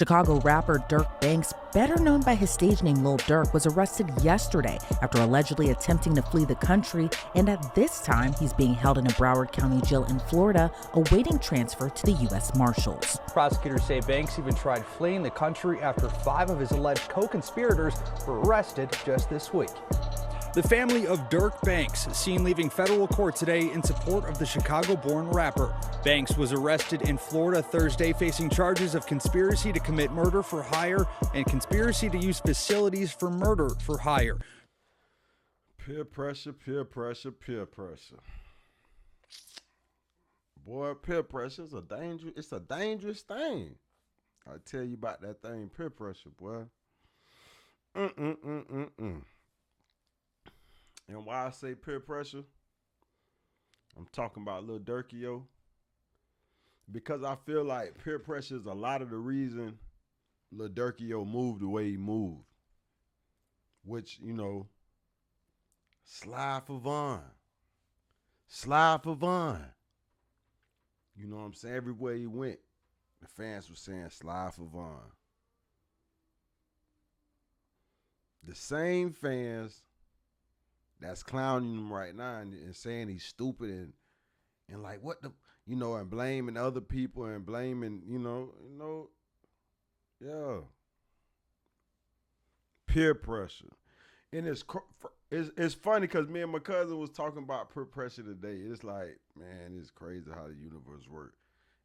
Chicago rapper Durk Banks, better known by his stage name Lil Durk, was arrested yesterday after allegedly attempting to flee the country, and at this time, he's being held in a Broward County jail in Florida, awaiting transfer to the U.S. Marshals. Prosecutors say Banks even tried fleeing the country after 5 of his alleged co-conspirators were arrested just this week. The family of Durk Banks seen leaving federal court today in support of the Chicago-born rapper. Banks was arrested in Florida Thursday, facing charges of conspiracy to commit murder for hire and conspiracy to use facilities for murder for hire. Peer pressure, peer pressure, peer pressure. Boy, peer pressure is a dangerous thing. I tell you about that thing, peer pressure, boy. And why I say peer pressure, I'm talking about Lil Durk, because I feel like peer pressure is a lot of the reason Lil Durk moved the way he moved. Which, slide for Vaughn. Slide for Vaughn. You know what I'm saying? Everywhere he went, the fans were saying slide for Vaughn. The same fans that's clowning him right now and saying he's stupid and like what the, and blaming other people and blaming, peer pressure. And it's funny because me and my cousin was talking about peer pressure today. It's like, man, it's crazy how the universe works.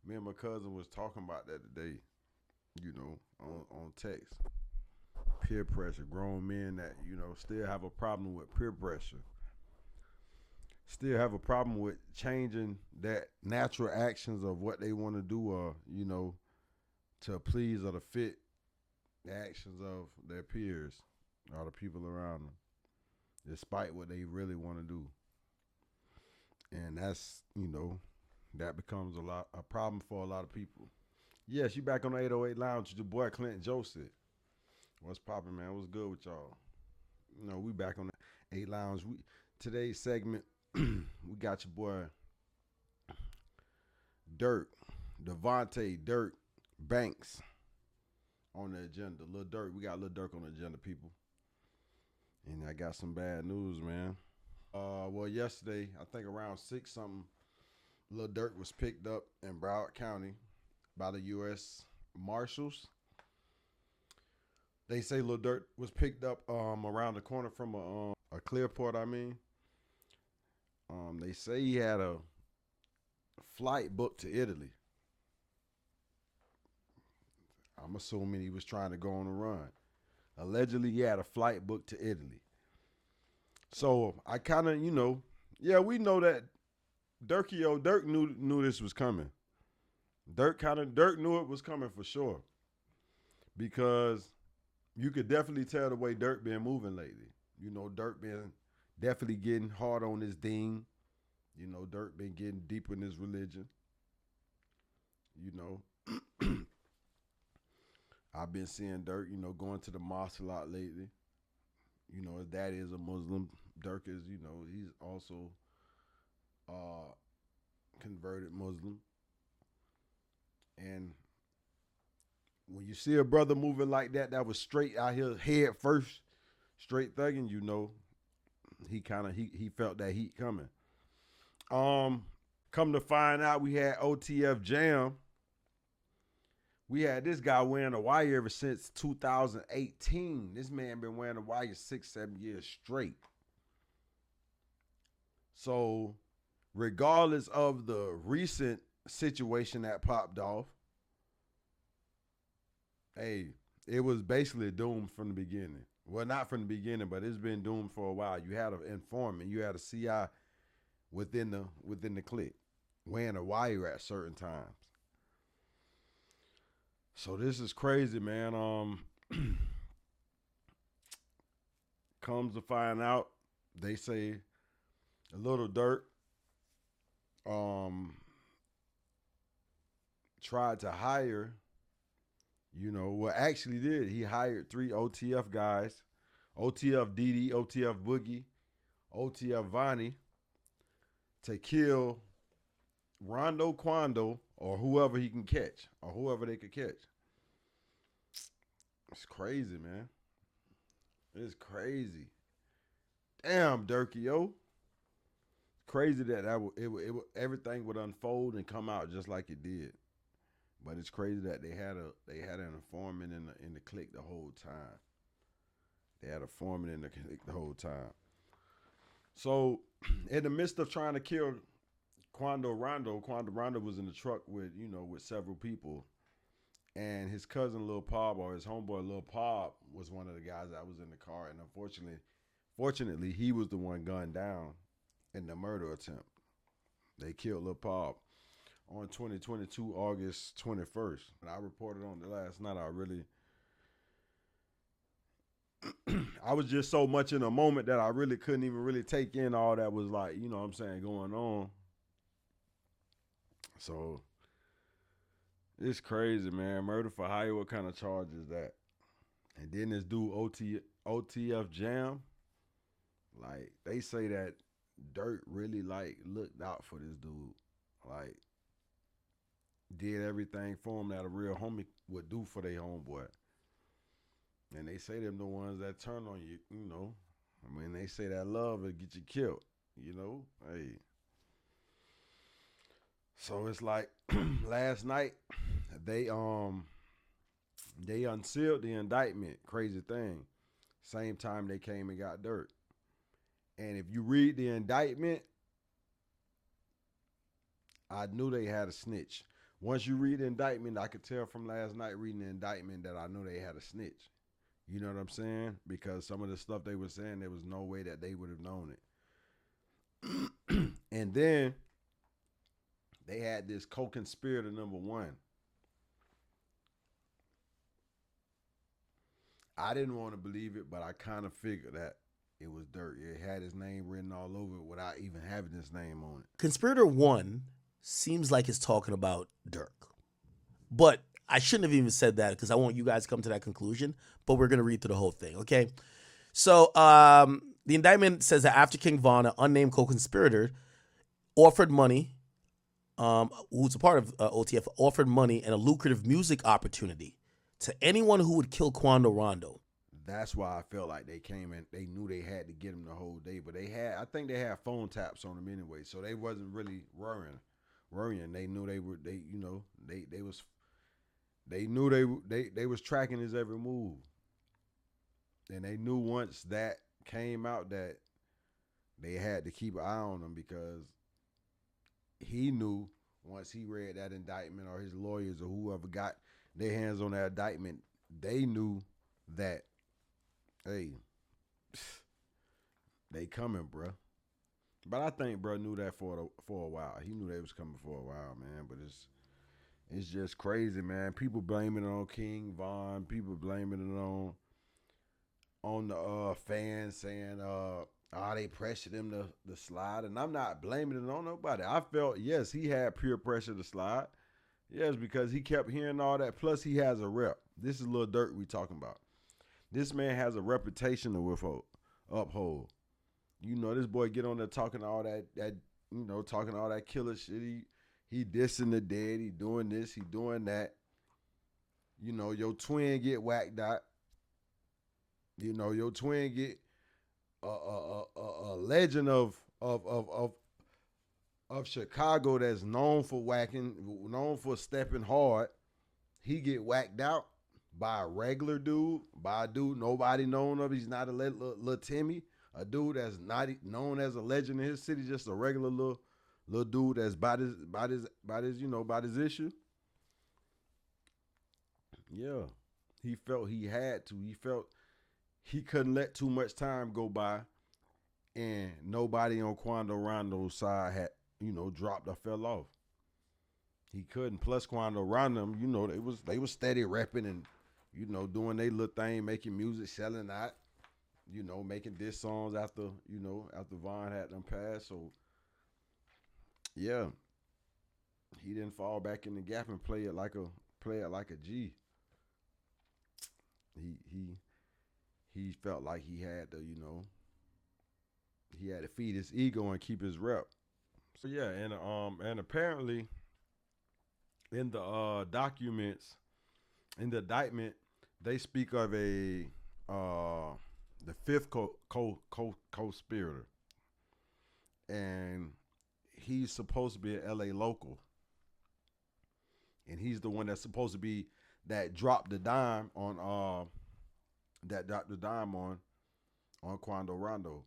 Me and my cousin was talking about that today, on text. Peer pressure, grown men that, still have a problem with peer pressure. Still have a problem with changing that natural actions of what they want to do or, to please or to fit the actions of their peers or the people around them, despite what they really want to do. And that's, that becomes a problem for a lot of people. Yes, you back on the 808 Lounge with your boy Clinton Joseph. What's poppin', man? What's good with y'all? We back on the 8 Lounge. Today's segment, we got your boy Devontae Durk Banks on the agenda. Lil Durk, we got Lil Durk on the agenda, people. And I got some bad news, man. Well, yesterday, I think around 6 something, Lil Durk was picked up in Broward County by the U.S. Marshals. They say Lil Durk was picked up around the corner from a Clearport, They say he had a flight booked to Italy. I'm assuming he was trying to go on a run. Allegedly, he had a flight booked to Italy. So I kind of, we know that Durk knew this was coming. Durk knew it was coming for sure, because you could definitely tell the way Durk been moving lately. Durk been definitely getting hard on his ding. Durk been getting deep in his religion. I've been seeing Durk, going to the mosque a lot lately. His daddy is a Muslim. Durk is, he's also converted Muslim. And when you see a brother moving like that was straight out here, head first, straight thugging, he felt that heat coming. Come to find out, we had OTF Jam. We had this guy wearing a wire ever since 2018. This man been wearing a wire 6-7 years straight. So, regardless of the recent situation that popped off, hey, it was basically doomed from the beginning. Well, not from the beginning, but it's been doomed for a while. You had an informant, you had a CI within the clique wearing a wire at certain times. So this is crazy, man. Comes to find out, they say a Lil Durk tried to hire, actually did. He hired 3 OTF guys, OTF DD, OTF Boogie, OTF Vonnie, to kill Rondo Quando or whoever he can catch or whoever they could catch. It's crazy, man. It's crazy. Damn, Durky, yo. Crazy that everything would unfold and come out just like it did. But it's crazy that they had an informant in the clique the whole time. They had a foreman in the clique the whole time. So, in the midst of trying to kill Quando Rondo was in the truck with several people, and his cousin Lil Pop, or his homeboy Lil Pop, was one of the guys that was in the car, and fortunately, he was the one gunned down in the murder attempt. They killed Lil Pop on 2022 August 21st. And I reported on it last night. I was just so much in a moment that I really couldn't even really take in all that was like, you know what I'm saying, going on. So it's crazy, man. Murder for hire, what kind of charge is that? And then this dude OTF Jam, like they say that Durk really like looked out for this dude. Like did everything for him that a real homie would do for their homeboy. And they say them the ones that turn on you, you know. I mean, they say that love will get you killed, you know. Hey. So it's like last night they unsealed the indictment. Crazy thing. Same time they came and got Durk. And if you read the indictment, I knew they had a snitch. Once you read the indictment, I could tell from last night reading the indictment that I knew they had a snitch. You know what I'm saying? Because some of the stuff they were saying, there was no way that they would have known it. And then they had this co-conspirator number one. I didn't want to believe it, but I kind of figured that it was Durk. It had his name written all over it without even having his name on it. Conspirator 1 seems like it's talking about Durk. But I shouldn't have even said that because I want you guys to come to that conclusion, but we're going to read through the whole thing, okay? So the indictment says that after King Von, an unnamed co-conspirator, offered money, who's a part of OTF, offered money and a lucrative music opportunity to anyone who would kill Quando Rondo. That's why I felt like they came in. They knew they had to get him the whole day, but I think they had phone taps on him anyway, so they wasn't really worrying. They knew they was tracking his every move, and they knew once that came out that they had to keep an eye on him because he knew once he read that indictment, or his lawyers or whoever got their hands on that indictment, they knew that, hey, they coming, bruh. But I think bruh knew that for a while. He knew they was coming for a while, man. But it's just crazy, man. People blaming it on King Von. People blaming it on the fans, saying they pressured him to slide. And I'm not blaming it on nobody. I felt, yes, he had peer pressure to slide. Yes, because he kept hearing all that. Plus, he has a rep. This is Lil Durk we talking about. This man has a reputation to uphold. You know, this boy get on there talking all that talking all that killer shit. He dissing the dead. He doing this. He doing that. You know, your twin get whacked out. You know, your twin get a legend of Chicago that's known for whacking, known for stepping hard. He get whacked out by a regular dude, by a dude nobody known of. He's not a little Timmy, a dude that's not known as a legend in his city, just a regular little dude that's about his issue. Yeah, he felt he had to. He felt he couldn't let too much time go by, and nobody on Quando Rondo's side had dropped or fell off. He couldn't. Plus Quando Rondo, they was steady repping and doing their little thing, making music, selling out, making diss songs after Von had them passed. So yeah, he didn't fall back in the gap and play it like a G. He felt like he had to, he had to feed his ego and keep his rep. So yeah, and apparently in the documents, in the indictment, they speak of the fifth co-conspirator, and he's supposed to be an LA local, and he's the one that's supposed to be that dropped the dime on Quando Rondo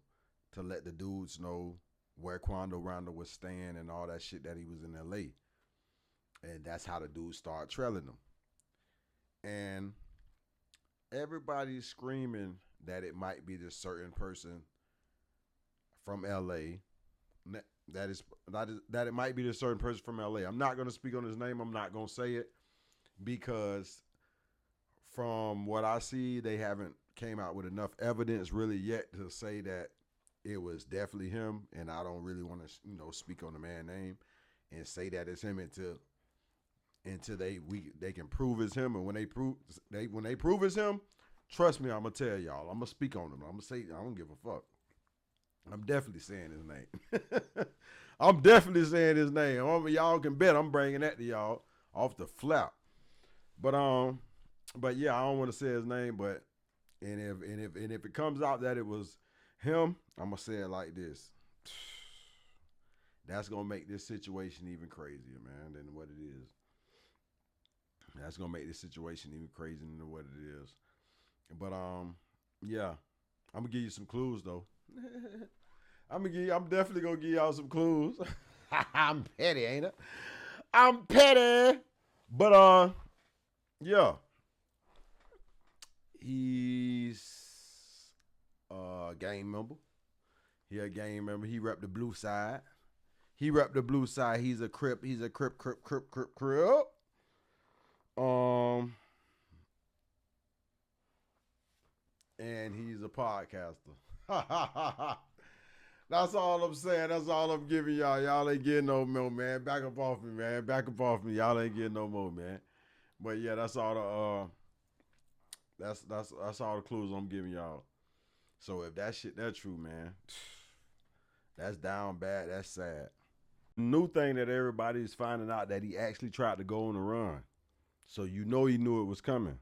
to let the dudes know where Quando Rondo was staying and all that shit, that he was in LA. And that's how the dudes start trailing him. And everybody's screaming that it might be this certain person from LA. That it might be this certain person from LA. I'm not going to speak on his name. I'm not going to say it because from what I see, they haven't came out with enough evidence really yet to say that it was definitely him. And I don't really want to, speak on the man's name and say that it's him until they can prove it's him. And when they prove it's him, trust me, I'm gonna tell y'all. I'm gonna speak on him. I'm gonna say I don't give a fuck. I'm definitely saying his name. I'm definitely saying his name. Y'all can bet I'm bringing that to y'all off the flap. But yeah, I don't want to say his name. But if it comes out that it was him, I'm gonna say it like this. That's gonna make this situation even crazier, man, than what it is. That's gonna make this situation even crazier than what it is. But yeah, I'm gonna give you some clues though. I'm definitely gonna give y'all some clues. I'm petty, ain't I? I'm petty. But yeah. He's a gang member. He a gang member. He rep the blue side. He's a Crip. He's a Crip. And he's a podcaster. That's all I'm saying. That's all I'm giving y'all. Y'all ain't getting no more, man. Back up off me, man. Back up off me. Y'all ain't getting no more, man. But yeah, that's all the that's all the clues I'm giving y'all. So if that shit that's true, man, that's down bad. That's sad. New thing that everybody's finding out that he actually tried to go on a run. So he knew it was coming.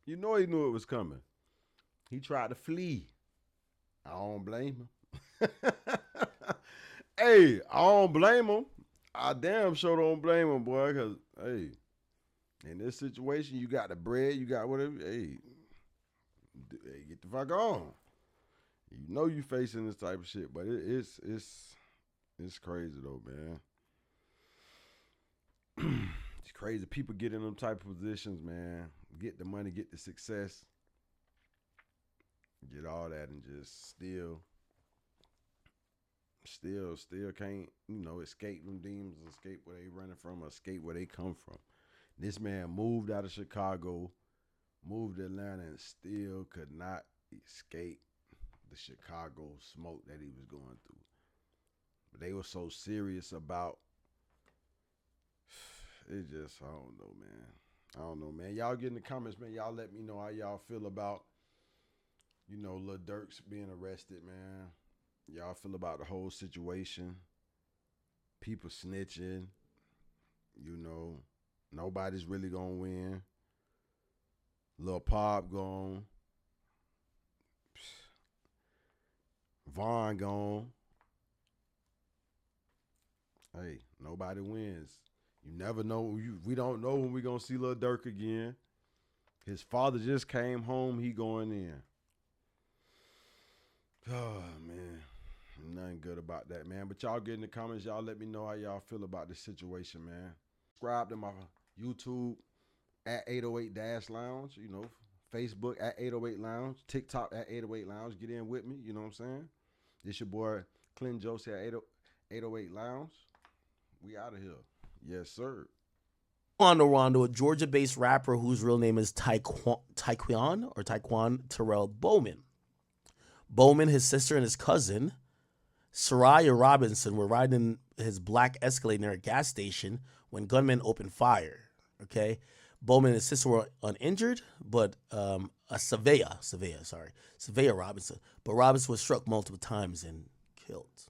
He knew it was coming. He tried to flee. I don't blame him. Hey, I don't blame him. I damn sure don't blame him, boy, because, hey, in this situation, you got the bread, you got whatever. Hey, get the fuck on. You know you facing this type of shit, but it's crazy though, man. It's crazy. People get in them type of positions, man. Get the money, get the success, get all that, and just still can't, escape them demons, escape where they running from, escape where they come from. This man moved out of Chicago, moved to Atlanta, and still could not escape the Chicago smoke that he was going through. But they were so serious about it. Just, I don't know, man. Y'all get in the comments, man. Y'all let me know how y'all feel about, Lil Durk's being arrested, man. Y'all feel about the whole situation. People snitching. Nobody's really gonna win. Lil Pop gone. Vaughn gone. Hey, nobody wins. You never know. We don't know when we're going to see Lil Durk again. His father just came home. He going in. Oh, man. Nothing good about that, man. But y'all get in the comments. Y'all let me know how y'all feel about this situation, man. Subscribe to my YouTube at 808-Lounge. Facebook at 808 Lounge. TikTok at 808 Lounge. Get in with me. You know what I'm saying? This your boy, Clint Josie at 808 Lounge. We out of here. Yes, sir. Rondo, a Georgia-based rapper whose real name is Tyquan Terrell Bowman. Bowman, his sister, and his cousin, Soraya Robinson, were riding his black Escalade near a gas station when gunmen opened fire. Okay? Bowman and his sister were uninjured, but Savea Robinson. But Robinson was struck multiple times and killed.